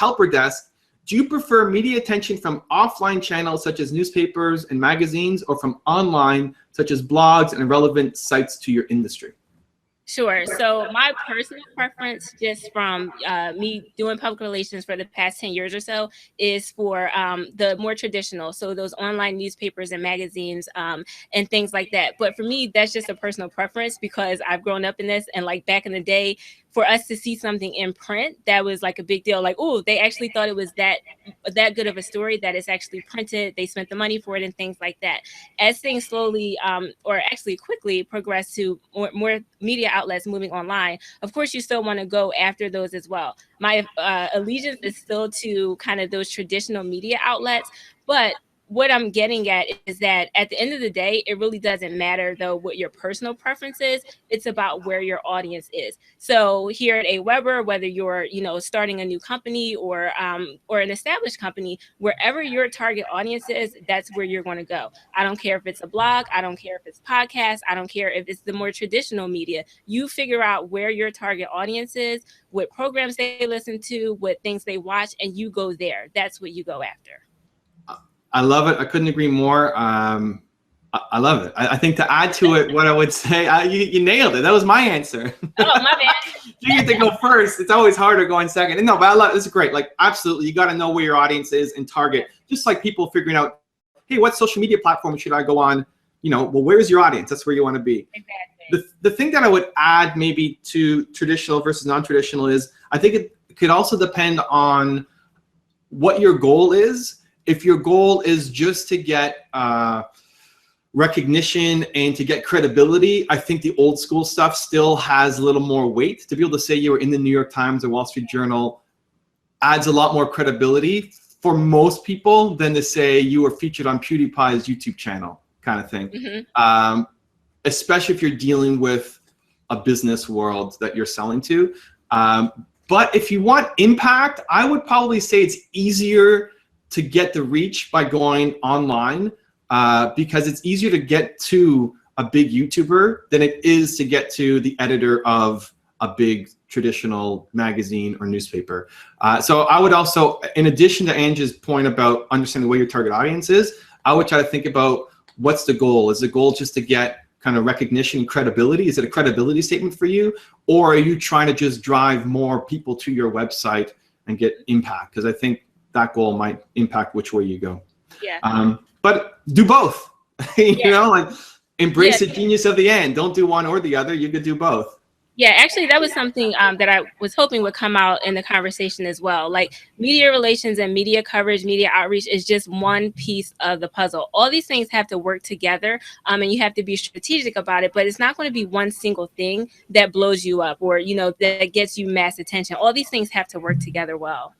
helper desk, do you prefer media attention from offline channels such as newspapers and magazines, or from online such as blogs and relevant sites to your industry? Sure. So my personal preference, just from me doing public relations for the past 10 years or so, is for the more traditional. So those online newspapers and magazines and things like that. But for me, that's just a personal preference because I've grown up in this. And like back in the day, for us to see something in print, that was like a big deal. Like, oh, they actually thought it was that good of a story that it's actually printed. They spent the money for it and things like that. As things slowly or actually quickly progress to more media outlets moving online, of course, you still want to go after those as well. My allegiance is still to kind of those traditional media outlets, but what I'm getting at is that at the end of the day, it really doesn't matter though what your personal preference is. It's about where your audience is. So here at AWeber, whether you're starting a new company or an established company, wherever your target audience is, that's where you're going to go. I don't care if it's a blog, I don't care if it's podcast, I don't care if it's the more traditional media. You figure out where your target audience is, what programs they listen to, what things they watch, and you go there. That's what you go after. I love it. I couldn't agree more. I love it. I think to add to it, what I would say, you nailed it. That was my answer. Oh, my bad. You get to go first. It's always harder going second. And no, but I love it. This is great. Like, absolutely. You got to know where your audience is and target. Just like people figuring out, hey, what social media platform should I go on? Well, where's your audience? That's where you want to be. Exactly. The thing that I would add maybe to traditional versus non-traditional is I think it could also depend on what your goal is. If your goal is just to get recognition and to get credibility, I think the old school stuff still has a little more weight. To be able to say you were in the New York Times or Wall Street Journal adds a lot more credibility for most people than to say you were featured on PewDiePie's YouTube channel kind of thing. Mm-hmm. Especially if you're dealing with a business world that you're selling to. But if you want impact, I would probably say it's easier to get the reach by going online because it's easier to get to a big YouTuber than it is to get to the editor of a big traditional magazine or newspaper. So I would also, in addition to Angie's point about understanding where your target audience is, I would try to think about what's the goal. Is the goal just to get kind of recognition and credibility? Is it a credibility statement for you? Or are you trying to just drive more people to your website and get impact? Because I think that goal might impact which way you go. Yeah. But do both. Like embrace the genius of the end. Don't do one or the other. You could do both. Yeah, actually, that was something that I was hoping would come out in the conversation as well. Like media relations and media coverage, media outreach is just one piece of the puzzle. All these things have to work together, and you have to be strategic about it. But it's not going to be one single thing that blows you up or, that gets you mass attention. All these things have to work together well.